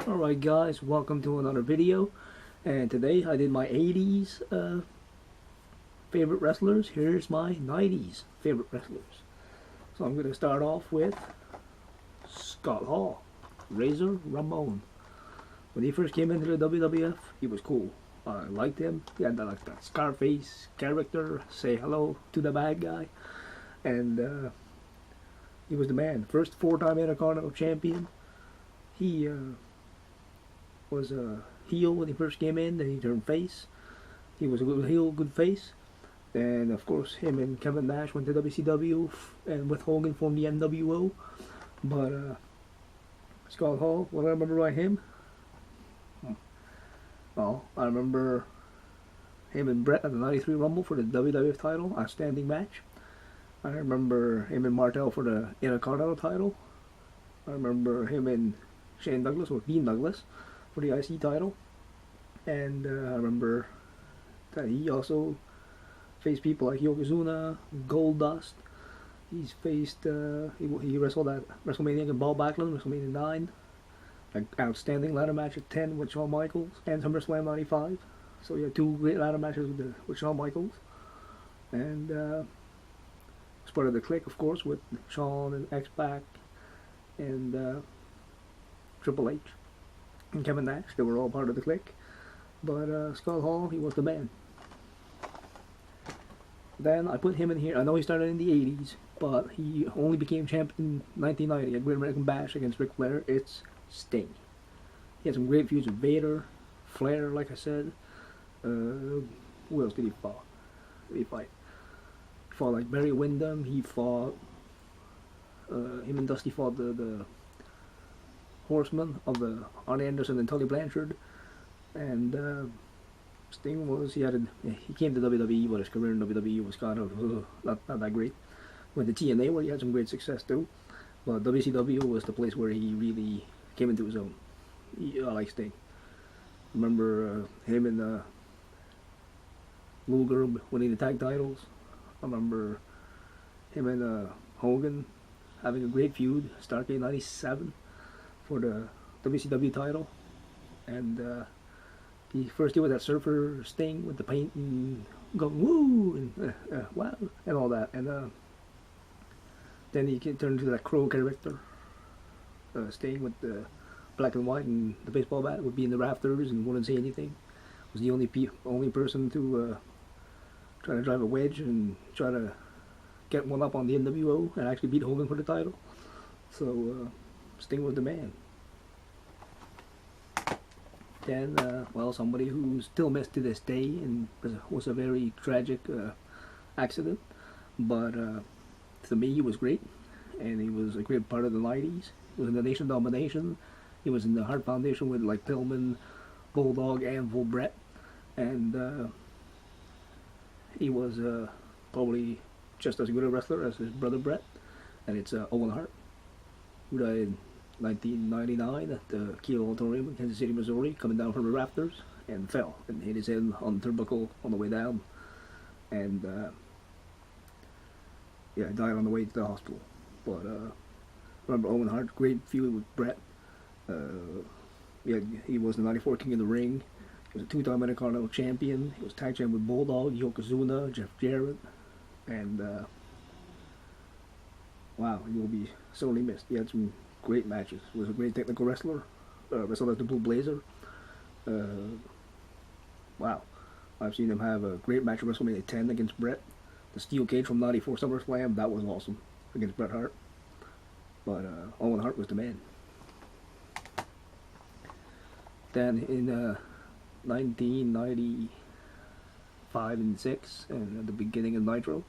Alright guys, welcome to another video, and today I did my 80s favorite wrestlers. Here's my 90s favorite wrestlers. So I'm going to start off with Scott Hall, Razor Ramon. When he first came into the WWF, he was cool. I liked him. He had that Scarface character, say hello to the bad guy, and he was the man. First four-time Intercontinental Champion. He was a heel when he first came in, then he turned face. He was a good heel, good face. And of course, him and Kevin Nash went to WCW, and with Hogan formed the NWO. But Scott Hall, what do I remember about him? Well, I remember him and Bret at the '93 Rumble for the WWF title, outstanding match. I remember him and Martel for the Intercontinental title. I remember him and Shane Douglas, or Dean Douglas, for the IC title. And I remember that he also faced people like Yokozuna, Goldust. He's faced, he wrestled at WrestleMania against Paul Backlund, WrestleMania 9. An outstanding ladder match at 10 with Shawn Michaels, and SummerSlam 95. So he had two great ladder matches with Shawn Michaels. And was part of the Clique, of course, with Shawn and X-Pac and Triple H and Kevin Nash. They were all part of the Clique. But Scott Hall, he was the man. Then I put him in here. I know he started in the 80s, but he only became champion in 1990 at Great American Bash against Ric Flair. It's Sting. He had some great feuds with Vader, Flair, like I said. Who else did he fight? He fought like Barry Windham. He fought, him and Dusty fought the Horsemen of the Arn Anderson and Tully Blanchard. And Sting was, he came to WWE, but his career in WWE was kind of not that great. Went to TNA, where he had some great success too, but WCW was the place where he really came into his own. I like Sting. Remember him and Luger winning the tag titles. I remember him and Hogan having a great feud, Starrcade '97 for the WCW title. And he first did with that Surfer Sting with the paint and going woo and wow and all that, and then he turned into that Crow character, Sting with the black and white and the baseball bat, would be in the rafters and wouldn't say anything. Was the only person to try to drive a wedge and try to get one up on the NWO and actually beat Hogan for the title. So Sting was the man. Then, well, somebody who's still missed to this day and was a very tragic accident, but to me he was great, and he was a great part of the '90s. He was in the Nation Domination. He was in the Hart Foundation with like Pillman, Bulldog, Anvil, Bret, and he was probably just as good a wrestler as his brother Bret, and it's Owen Hart, who died in 1999 at the Kiel Auditorium in Kansas City, Missouri, coming down from the rafters and fell and hit his head on the turnbuckle on the way down, and yeah, died on the way to the hospital. But remember Owen Hart, great feud with Bret. Yeah, he was the '94 King of the Ring. He was a two-time Intercontinental Champion. He was tag champion with Bulldog, Yokozuna, Jeff Jarrett, and wow, he will be sorely missed. He had some great matches. He was a great technical wrestler. Wrestled as the Blue Blazer. Wow, I've seen him have a great match at WrestleMania 10 against Bret. The steel cage from '94 SummerSlam, that was awesome, against Bret Hart. But Owen Hart was the man. Then in 1995 and 6, and at the beginning of Nitro,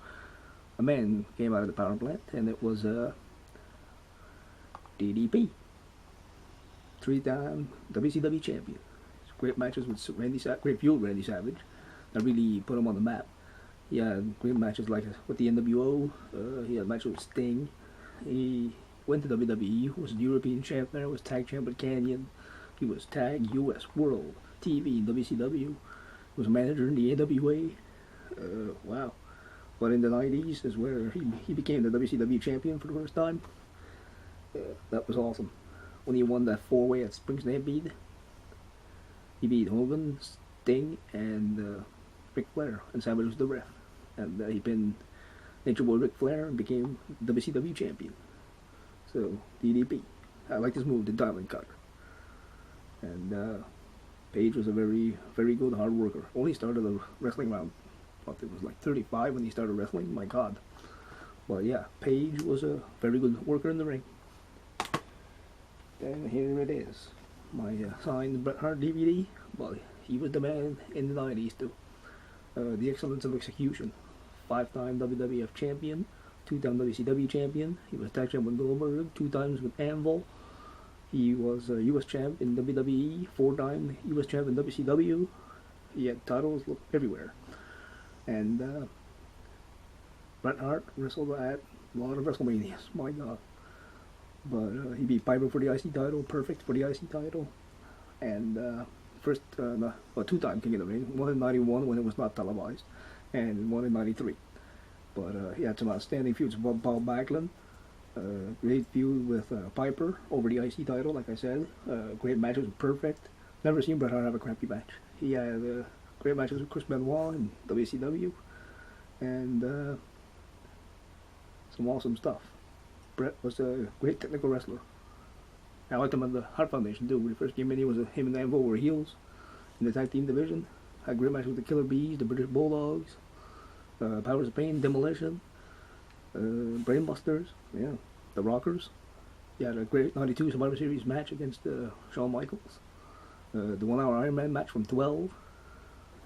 a man came out of the power plant, and it was DDP, three-time WCW champion. Great matches with great feud with Randy Savage, that really put him on the map. He had great matches like with the NWO. He had matches with Sting. He went to WWE, was the European champ there, was tag champ with Canyon. He was tag US World TV in WCW. He was a manager in the AWA. Wow. But in the '90s is where he became the WCW champion for the first time. That was awesome. when he won that 4-way at Spring Stampede. He beat Hogan, Sting, and Ric Flair, and Savage was the ref. And he pinned Nature Boy Ric Flair and became WCW champion. So, DDP. I like this move, the Diamond Cutter. And Page was a very, very good hard worker. Only started the wrestling around, I think it was like 35 when he started wrestling. My God. But yeah, Page was a very good worker in the ring. And here it is. My signed Bret Hart DVD. Well, he was the man in the 90s too. The excellence of execution. 5-time WWF champion. 2-time WCW champion. He was tag champ with Goldberg. 2 times with Anvil. He was a US champ in WWE. 4-time US champ in WCW. He had titles everywhere. And Bret Hart wrestled at a lot of WrestleManias. My God. But he beat Piper for the IC title, Perfect for the IC title, and first, 2-time King of the Ring, one in 91 when it was not televised, and one in 93. But he had some outstanding feuds with Paul Backlund, great feud with Piper over the IC title, like I said, great matches with Perfect. Never seen Bret Hart have a crappy match. He had great matches with Chris Benoit in WCW, and some awesome stuff. Bret was a great technical wrestler. I liked him on the Hart Foundation too. When he first came in, him and Anvil were heels in the tag team division. Had great matches with the Killer Bees, the British Bulldogs, Powers of Pain, Demolition, Brainbusters, yeah, the Rockers. He had a great 92 Survivor Series match against Shawn Michaels. The 1-hour Iron Man match from 12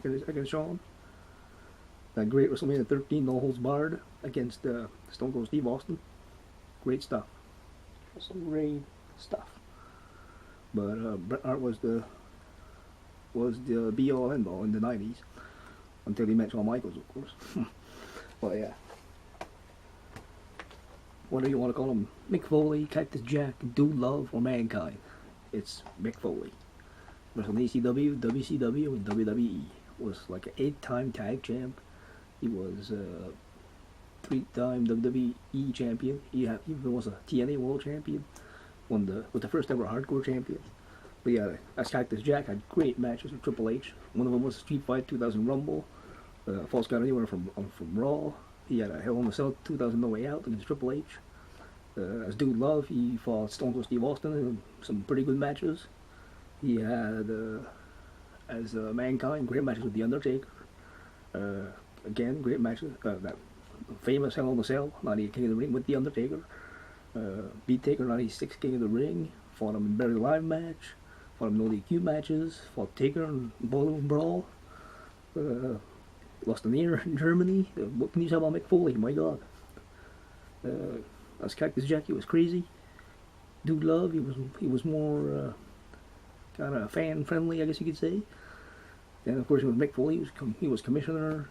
against Shawn. That great WrestleMania 13 No Holds Barred against Stone Cold Steve Austin. Great stuff. Some great stuff. But Bret Hart was the be all end all in the 90s until he met Shawn Michaels, of course. Well, yeah. What do you want to call him? Mick Foley, Cactus Jack, Dude Love, or Mankind? It's Mick Foley. Was on ECW, WCW, and WWE. Was like an 8-time tag champ. He was 3-time WWE champion. He even was a TNA World Champion. Was the first ever Hardcore Champion. But yeah, as Cactus Jack had great matches with Triple H. One of them was Street Fight 2000 Rumble. Falls Count Anywhere from Raw. He had a Hell in a Cell 2000 No Way Out against Triple H. As Dude Love, he fought Stone Cold Steve Austin in some pretty good matches. He had as Mankind, great matches with The Undertaker. Again, great matches. That famous Hell in a Cell, 98 King of the Ring with The Undertaker. Beat Taker, 96 King of the Ring. Fought him in Buried Alive match. Fought him in no DQ matches. Fought Taker in Ballroom Brawl. Lost an ear in Germany. What can you say about Mick Foley? My God. As Cactus Jack, he was crazy. Dude Love, he was more kind of fan friendly, I guess you could say. And of course, with Mick Foley, he was commissioner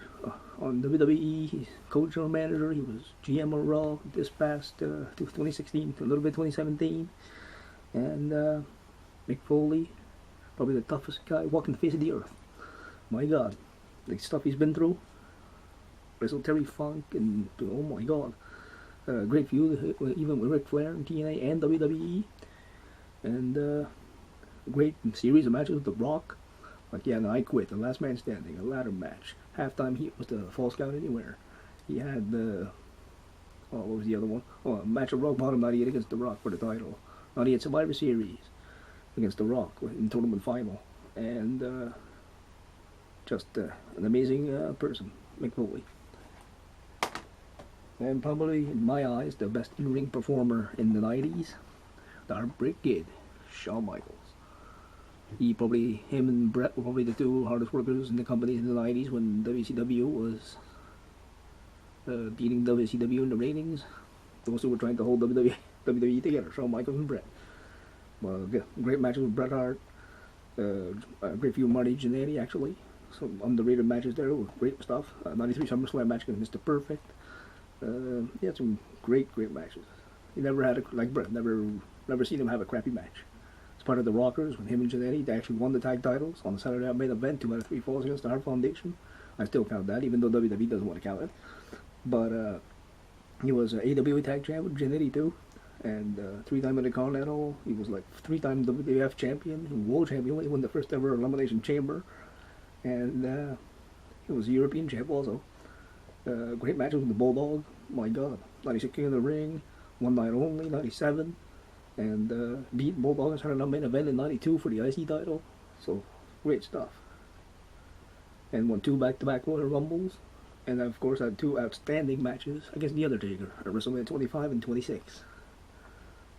on WWE. He's coach or manager. He was GM of Raw this past 2016, a little bit 2017. And Mick Foley, probably the toughest guy walking the face of the earth. My God, the stuff he's been through. Wrestled Terry Funk, and oh my God, great feud even with Ric Flair in TNA and WWE, and great series of matches with The Rock. Like yeah, I Quit, The Last Man Standing, a ladder match. Halftime Heat was the Falls Count Anywhere. He had what was the other one? Oh, a match of Rock Bottom 98 against The Rock for the title. 98 Survivor Series against The Rock in tournament final. And just an amazing person, Mick Foley. And probably, in my eyes, the best in-ring performer in the 90s, the Heartbreak Kid, Shawn Michaels. Him and Bret were probably the two hardest workers in the company in the 90s when WCW was beating WCW in the ratings. Those who were trying to hold WWE together, Shawn Michaels and Bret. Well, great matches with Bret Hart. Great few Marty Jannetty, actually. Some underrated matches there with great stuff. 93 SummerSlam match against Mr. Perfect. He had some great matches. He never had like Bret, never seen him have a crappy match. As part of the Rockers, with him and Jannetty, they actually won the tag titles on the Saturday Night Main Event, 2 out of 3 falls against the Hart Foundation. I still count that, even though WWE doesn't want to count it. But he was an AWA tag champ with Jannetty too, and three-time Intercontinental. He was like three-time WWF champion, world champion. He won the first ever Elimination Chamber, and he was European champ also. Great matches with the Bulldog. My God, 96 King of the Ring, one night only, 97, and beat Bulldog and started a main event in 92 for the IC title. So great stuff. And won two back-to-back Royal Rumbles, and of course had two outstanding matches against The Undertaker at WrestleMania 25 and 26.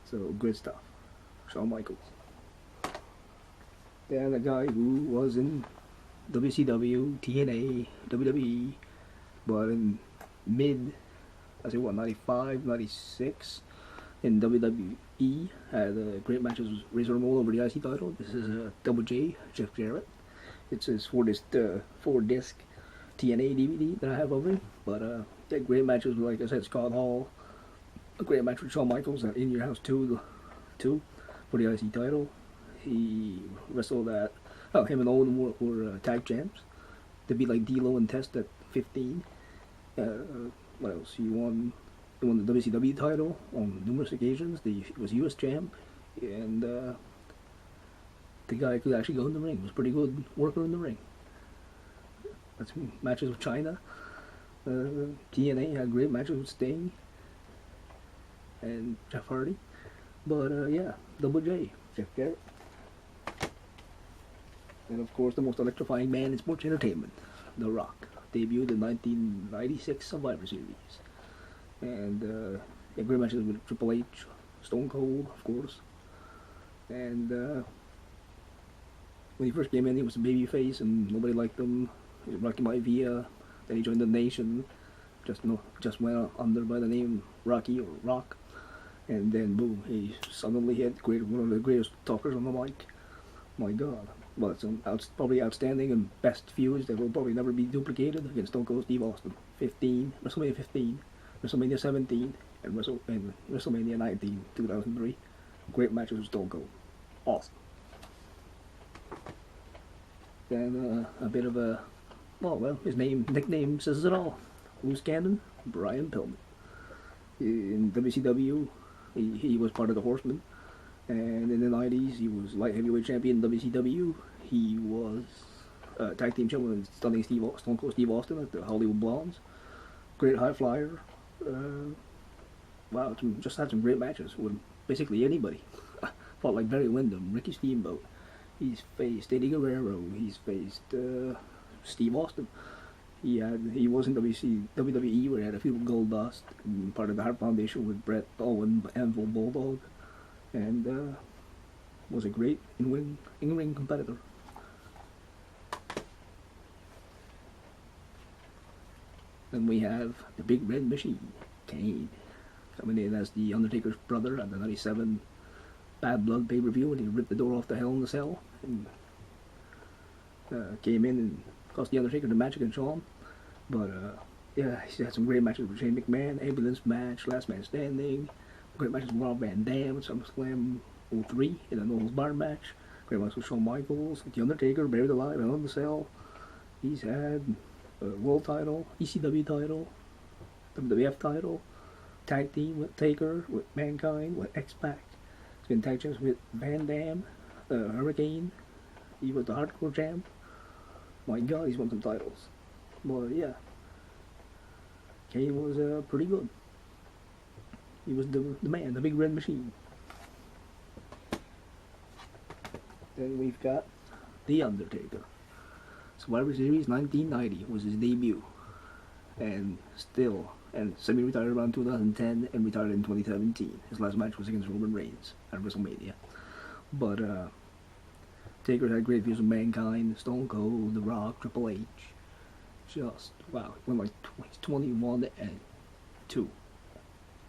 So good stuff. Shawn Michaels. Then a guy who was in WCW, TNA, WWE, but in I say what, 95, 96, in WWE, had great matches with Razor Ramon over the IC title. This is Double J, Jeff Jarrett. It's his four-disc TNA DVD that I have of him. But yeah, great matches with, like I said, Scott Hall. A great match with Shawn Michaels at In Your House 2 for the IC title. He wrestled at, him and Owen were tag champs. They beat like D'Lo and Test at 15. What else? He won the WCW title on numerous occasions. He was US champ, and the guy could actually go in the ring. He was a pretty good worker in the ring. That's matches with China. TNA had great matches with Sting and Jeff Hardy. But yeah, Double J, Jeff Jarrett. And of course, the most electrifying man in sports entertainment, The Rock, debuted in 1996 Survivor Series. And yeah, great matches with Triple H, Stone Cold, of course. And when he first came in, he was a babyface and nobody liked him. He was Rocky Maivia. Then he joined the Nation. Just went under by the name Rocky or Rock. And then boom, he suddenly hit one of the greatest talkers on the mic. My God. But some probably outstanding and best feuds that will probably never be duplicated against Stone Cold Steve Austin. WrestleMania 15, WrestleMania 17, and WrestleMania 19, 2003. Great matches with Stone Cold. Awesome. Then a bit of a, his nickname says it all. Loose cannon, Brian Pillman. In WCW, he was part of the Horsemen. And in the 90s, he was light heavyweight champion in WCW. He was tag team champion with stunning Stone Cold Steve Austin at the Hollywood Blondes. Great high flyer. Wow, just had some great matches with basically anybody. Fought like Barry Windham, Ricky Steamboat. He's faced Eddie Guerrero. He's faced Steve Austin. He was in WWE where he had a feud with Goldust, and part of the Hart Foundation with Bret Owen, Anvil Bulldog, and was a great in-ring competitor. Then we have the Big Red Machine, Kane, coming in as the Undertaker's brother at the 97 Bad Blood pay-per-view, and he ripped the door off the Hell in the Cell, and came in and cost the Undertaker the match against Shawn. But yeah, he had some great matches with Shane McMahon, ambulance match, last man standing, great matches with Rob Van Dam at SummerSlam 03 in a Nobles Bar match, great matches with Shawn Michaels, the Undertaker, Buried Alive, Hell in the Cell. He's had a world title, ECW title, WWF title, tag team with Taker, with Mankind, with X-Pac. He's been tag champs with Van Dam, Hurricane. He was the Hardcore champ. My God, he's won some titles. But yeah, Kane was pretty good. He was the man, the Big Red Machine. Then we've got The Undertaker. Survivor Series 1990 was his debut. And semi-retired around 2010 and retired in 2017. His last match was against Roman Reigns at WrestleMania. But Taker had great views of Mankind, Stone Cold, The Rock, Triple H. Just, wow, he went like 21-2 in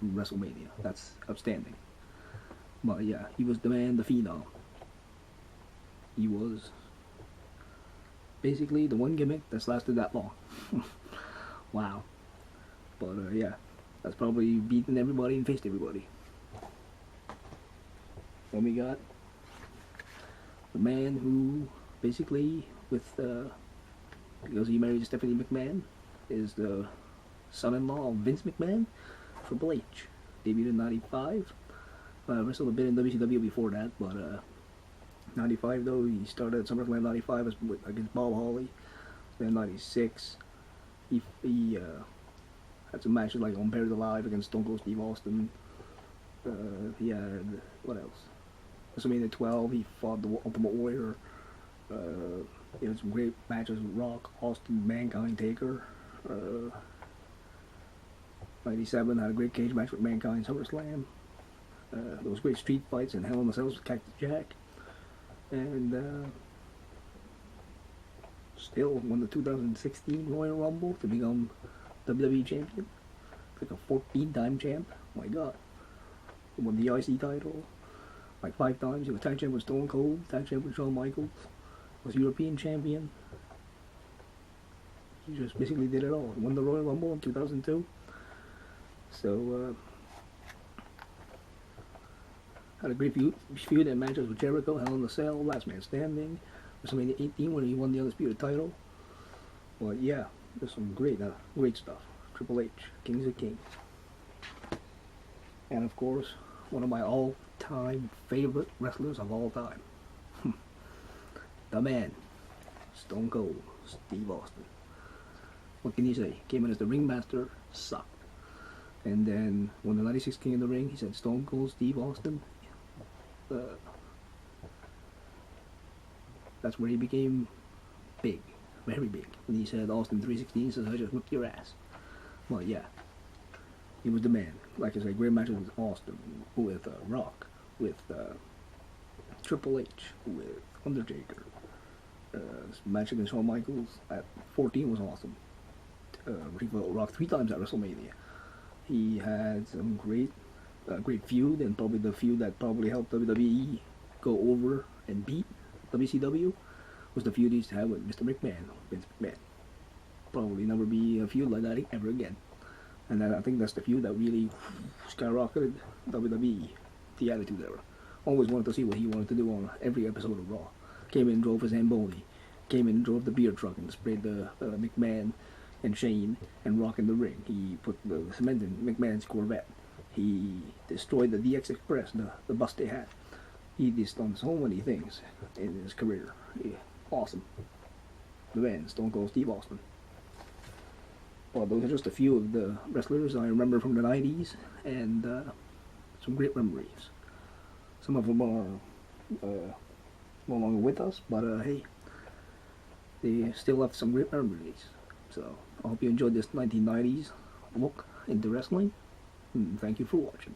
WrestleMania. That's outstanding. But yeah, he was the man, the phenom. He was basically the one gimmick that's lasted that long. Wow. But yeah, that's probably beaten everybody and faced everybody. Then we got the man who basically, because he married Stephanie McMahon, is the son-in-law of Vince McMahon, Triple H. Debuted in 95. Wrestled a bit in WCW before that, but 95 though, he started at SummerSlam 95 against Bob Holly. Then 96, he had some matches like on Buried Alive against Stone Cold Steve Austin. He had, what else? WrestleMania 12, he fought the Ultimate Warrior. He had some great matches with Rock, Austin, Mankind, Taker. 97 had a great cage match with Mankind, SummerSlam. Those great street fights in Hell in a Cell with Cactus Jack. And still won the 2016 Royal Rumble to become WWE Champion. Like a 14-time champ. Oh my God. He won the IC title like 5 times. He was tag champ with Stone Cold, tag champ with Shawn Michaels. Was European champion. He just basically did it all. He won the Royal Rumble in 2002. So, had a great feud and matches with Jericho, Hell in a Cell, Last Man Standing, WrestleMania 18 when he won the Undisputed title. But yeah, there's some great stuff. Triple H, Kings of Kings. And of course, one of my all-time favorite wrestlers of all time. The man, Stone Cold Steve Austin. What can you say? Came in as the ringmaster, sucked. And then when the 96 King of the Ring, he said Stone Cold Steve Austin. That's where he became big, very big. When he said Austin 316, he says I just whipped your ass. Well, yeah, he was the man. Like I said, great matches with Austin, with Rock, with Triple H, with Undertaker. Match against Shawn Michaels at 14 was awesome. He fought Rock 3 times at WrestleMania. He had some great feud, and probably the feud that probably helped WWE go over and beat WCW was the feud he used to have with Mr. McMahon, Vince McMahon. Probably never be a feud like that ever again. And I think that's the feud that really skyrocketed WWE, the Attitude Era. Always wanted to see what he wanted to do on every episode of Raw. Came in, drove his Zamboni. Came in, drove the beer truck and sprayed the McMahon and Shane and Rock in the ring. He put the cement in McMahon's Corvette. He destroyed the DX Express, the bus they had. He just done so many things in his career. Yeah, awesome. The man, Stone Cold Steve Austin. Well, those are just a few of the wrestlers I remember from the 90s, and some great memories. Some of them are no longer with us, but hey, they still have some great memories. So, I hope you enjoyed this 1990s look into wrestling, and thank you for watching.